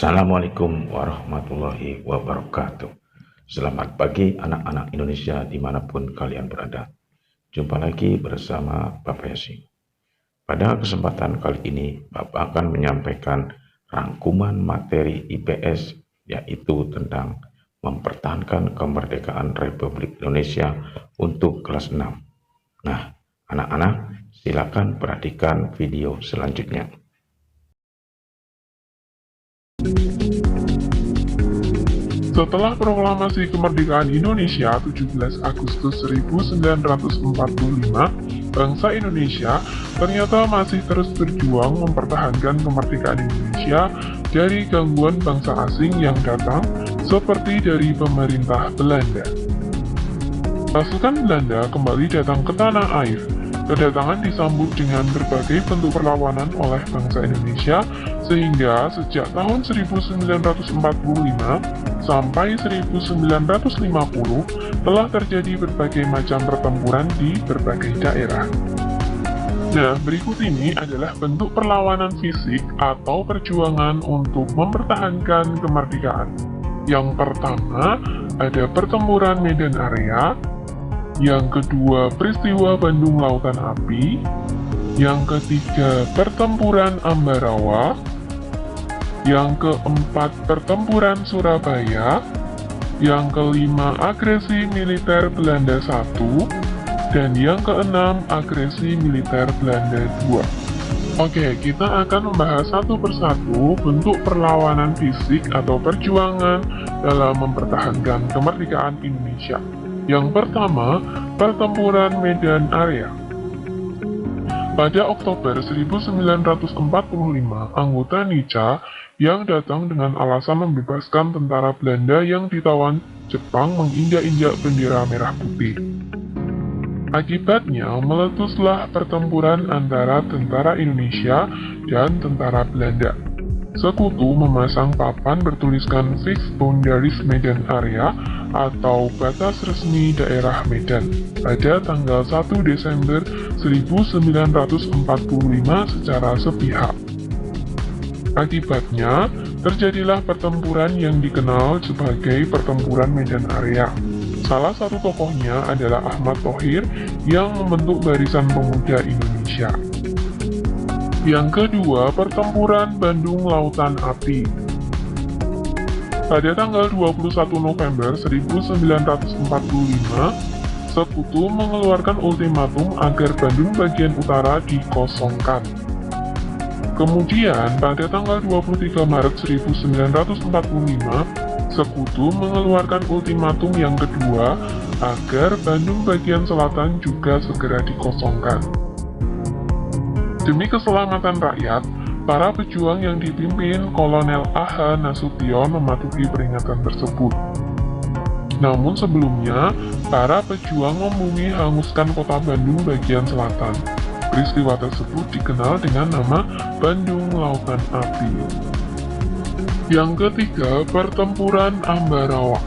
Assalamualaikum warahmatullahi wabarakatuh. Selamat pagi anak-anak Indonesia dimanapun kalian berada. Jumpa lagi bersama Bapak Yasin. Pada kesempatan kali ini, Bapak akan menyampaikan rangkuman materi IPS, yaitu tentang mempertahankan kemerdekaan Republik Indonesia untuk kelas 6. Nah, anak-anak, silakan perhatikan video selanjutnya. Setelah proklamasi kemerdekaan Indonesia 17 Agustus 1945, bangsa Indonesia ternyata masih terus berjuang mempertahankan kemerdekaan Indonesia dari gangguan bangsa asing yang datang seperti dari pemerintah Belanda. Pasukan Belanda kembali datang ke tanah air. Kedatangan disambut dengan berbagai bentuk perlawanan oleh bangsa Indonesia, sehingga sejak tahun 1945 sampai 1950 telah terjadi berbagai macam pertempuran di berbagai daerah. Nah, berikut ini adalah bentuk perlawanan fisik atau perjuangan untuk mempertahankan kemerdekaan. Yang pertama, ada pertempuran Medan Area. Yang kedua, peristiwa Bandung Lautan Api. Yang ketiga, pertempuran Ambarawa. Yang keempat, pertempuran Surabaya. Yang kelima, agresi militer Belanda I. Dan yang keenam, agresi militer Belanda II. Oke, kita akan membahas satu persatu bentuk perlawanan fisik atau perjuangan dalam mempertahankan kemerdekaan Indonesia. Yang pertama, pertempuran Medan Area. Pada Oktober 1945, anggota NICA yang datang dengan alasan membebaskan tentara Belanda yang ditawan Jepang menginjak-injak bendera merah putih. Akibatnya, meletuslah pertempuran antara tentara Indonesia dan tentara Belanda. Sekutu memasang papan bertuliskan Fixed Boundaries Medan Area atau batas resmi daerah Medan pada tanggal 1 Desember 1945 secara sepihak. Akibatnya, terjadilah pertempuran yang dikenal sebagai pertempuran Medan Area. Salah satu tokohnya adalah Ahmad Thohir yang membentuk Barisan Pemuda Indonesia. Yang kedua, pertempuran Bandung Lautan Api. Pada tanggal 21 November 1945, Sekutu mengeluarkan ultimatum agar Bandung bagian utara dikosongkan. Kemudian, pada tanggal 23 Maret 1945, Sekutu mengeluarkan ultimatum yang kedua agar Bandung bagian selatan juga segera dikosongkan. Demi keselamatan rakyat, para pejuang yang dipimpin Kolonel A.H. Nasution mematuhi peringatan tersebut. Namun sebelumnya, para pejuang membumi hanguskan kota Bandung bagian selatan. Peristiwa tersebut dikenal dengan nama Bandung Lautan Api. Yang ketiga, pertempuran Ambarawa.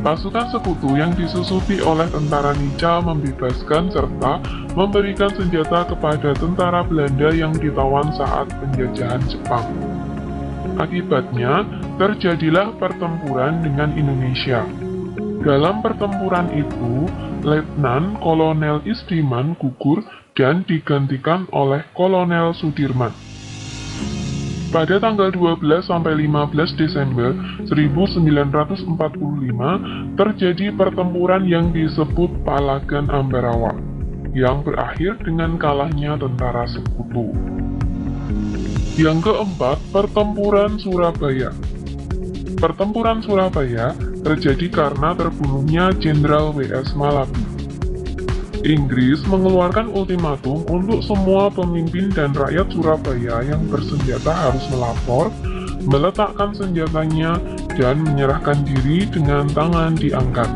Pasukan Sekutu yang disusupi oleh tentara NICA membebaskan serta memberikan senjata kepada tentara Belanda yang ditawan saat penjajahan Jepang. Akibatnya, terjadilah pertempuran dengan Indonesia. Dalam pertempuran itu, Letnan Kolonel Istriman gugur dan digantikan oleh Kolonel Sudirman. Pada tanggal 12-15 Desember 1945, terjadi pertempuran yang disebut Palagan Ambarawa, yang berakhir dengan kalahnya tentara Sekutu. Yang keempat, pertempuran Surabaya. Pertempuran Surabaya terjadi karena terbunuhnya Jenderal W.S. Malabi. Inggris mengeluarkan ultimatum untuk semua pemimpin dan rakyat Surabaya yang bersenjata harus melapor, meletakkan senjatanya, dan menyerahkan diri dengan tangan diangkat.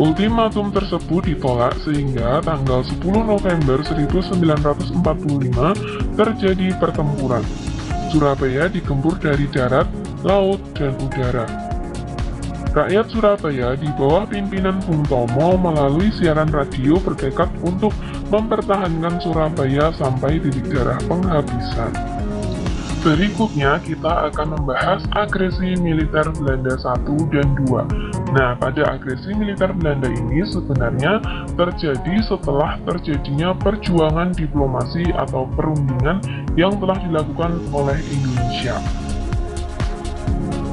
Ultimatum tersebut ditolak sehingga tanggal 10 November 1945 terjadi pertempuran. Surabaya digempur dari darat, laut, dan udara. Rakyat Surabaya di bawah pimpinan Bung Tomo melalui siaran radio bertekad untuk mempertahankan Surabaya sampai titik darah penghabisan. Berikutnya kita akan membahas agresi militer Belanda 1 dan 2. Nah, pada agresi militer Belanda ini sebenarnya terjadi setelah terjadinya perjuangan diplomasi atau perundingan yang telah dilakukan oleh Indonesia.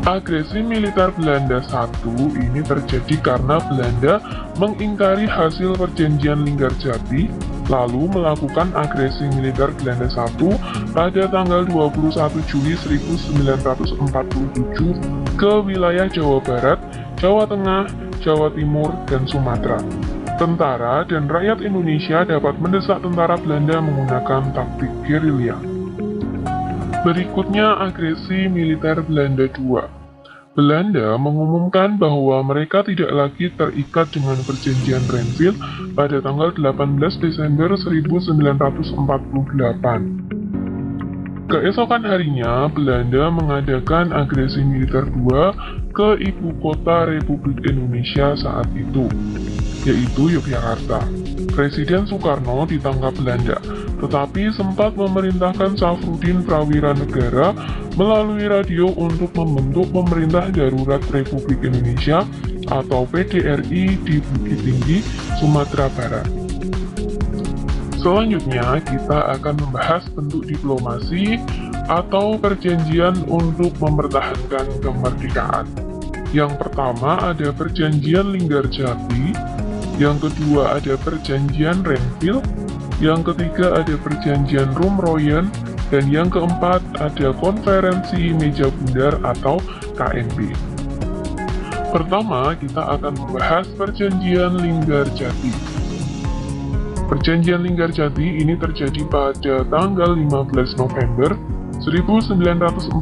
Agresi militer Belanda 1 ini terjadi karena Belanda mengingkari hasil perjanjian Linggarjati, lalu melakukan agresi militer Belanda 1 pada tanggal 21 Juli 1947 ke wilayah Jawa Barat, Jawa Tengah, Jawa Timur, dan Sumatera. Tentara dan rakyat Indonesia dapat mendesak tentara Belanda menggunakan taktik gerilya. Berikutnya agresi militer Belanda 2. Belanda mengumumkan bahwa mereka tidak lagi terikat dengan perjanjian Renville pada tanggal 18 Desember 1948. Keesokan harinya, Belanda mengadakan agresi militer 2 ke ibu kota Republik Indonesia saat itu, yaitu Yogyakarta. Presiden Soekarno ditangkap Belanda, tetapi sempat memerintahkan Safrudin Prawira Negara melalui radio untuk membentuk Pemerintah Darurat Republik Indonesia atau PDRI di Bukit Tinggi, Sumatera Barat. Selanjutnya, kita akan membahas bentuk diplomasi atau perjanjian untuk mempertahankan kemerdekaan. Yang pertama ada perjanjian Linggarjati, yang kedua ada perjanjian Renville, yang ketiga ada perjanjian Rumroyen, dan yang keempat ada konferensi meja bundar atau KMB. Pertama, kita akan membahas perjanjian Linggarjati. Perjanjian Linggarjati ini terjadi pada tanggal 15 November 1946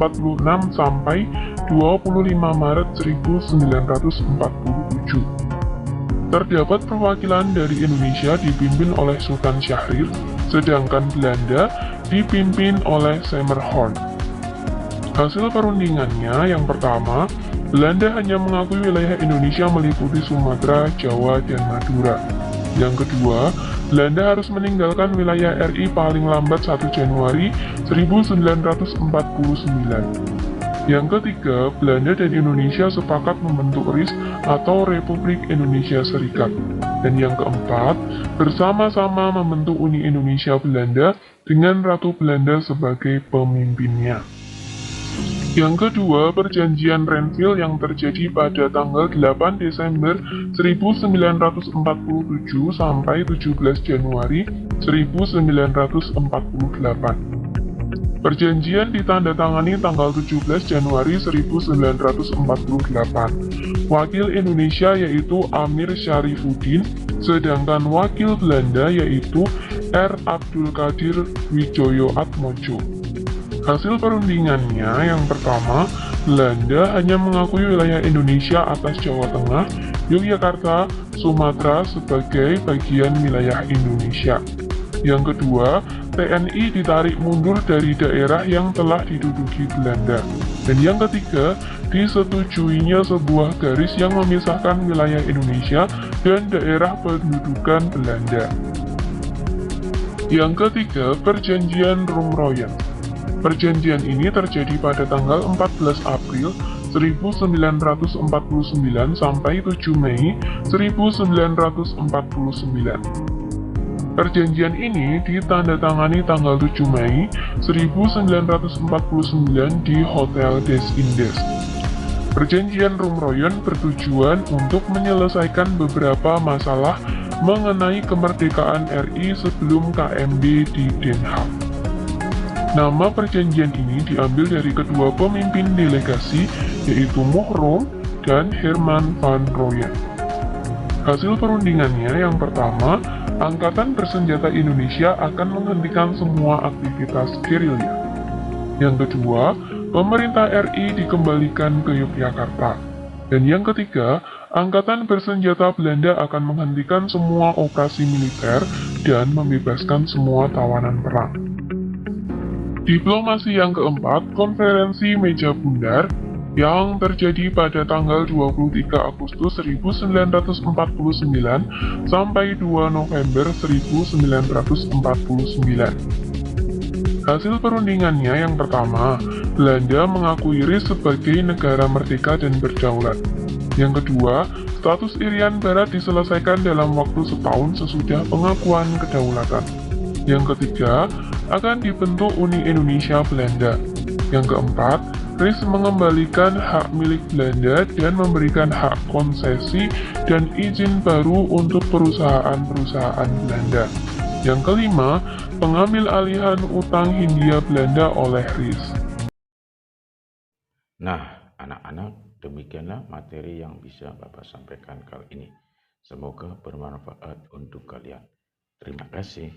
sampai 25 Maret 1947. Terdapat perwakilan dari Indonesia dipimpin oleh Sultan Syahrir, sedangkan Belanda dipimpin oleh Semerhorn. Hasil perundingannya yang pertama, Belanda hanya mengakui wilayah Indonesia meliputi Sumatera, Jawa, dan Madura. Yang kedua, Belanda harus meninggalkan wilayah RI paling lambat 1 Januari 1949. Yang ketiga, Belanda dan Indonesia sepakat membentuk RIS atau Republik Indonesia Serikat. Dan yang keempat, bersama-sama membentuk Uni Indonesia Belanda dengan Ratu Belanda sebagai pemimpinnya. Yang kedua, perjanjian Renville yang terjadi pada tanggal 8 Desember 1947 sampai 17 Januari 1948. Perjanjian ditandatangani tanggal 17 Januari 1948. Wakil Indonesia yaitu Amir Syarifuddin, sedangkan wakil Belanda yaitu R. Abdul Qadir Wijoyo Atmojo. Hasil perundingannya yang pertama, Belanda hanya mengakui wilayah Indonesia atas Jawa Tengah, Yogyakarta, Sumatera sebagai bagian wilayah Indonesia. Yang kedua, TNI ditarik mundur dari daerah yang telah diduduki Belanda. Dan yang ketiga, disetujuinya sebuah garis yang memisahkan wilayah Indonesia dan daerah pendudukan Belanda. Yang ketiga, perjanjian Rumroyen. Perjanjian ini terjadi pada tanggal 14 April 1949 sampai 7 Mei 1949. Perjanjian ini ditandatangani tanggal 7 Mei 1949 di Hotel des Indes. Perjanjian Rumroyen bertujuan untuk menyelesaikan beberapa masalah mengenai kemerdekaan RI sebelum KMB di Den Haag. Nama perjanjian ini diambil dari kedua pemimpin delegasi, yaitu Mohrom dan Herman van Rooyen. Hasil perundingannya yang pertama, Angkatan Bersenjata Indonesia akan menghentikan semua aktivitas gerilya. Yang kedua, pemerintah RI dikembalikan ke Yogyakarta. Dan yang ketiga, Angkatan Bersenjata Belanda akan menghentikan semua operasi militer dan membebaskan semua tawanan perang. Diplomasi yang keempat, konferensi meja bundar, yang terjadi pada tanggal 23 Agustus 1949 sampai 2 November 1949. Hasil perundingannya yang pertama, Belanda mengakui RIS sebagai negara merdeka dan berdaulat. Yang kedua, status Irian Barat diselesaikan dalam waktu setahun sesudah pengakuan kedaulatan. Yang ketiga, akan dibentuk Uni Indonesia Belanda. Yang keempat, RIS mengembalikan hak milik Belanda dan memberikan hak konsesi dan izin baru untuk perusahaan-perusahaan Belanda. Yang kelima, pengambil alihan utang Hindia Belanda oleh RIS. Nah, anak-anak, demikianlah materi yang bisa Bapak sampaikan kali ini. Semoga bermanfaat untuk kalian. Terima kasih.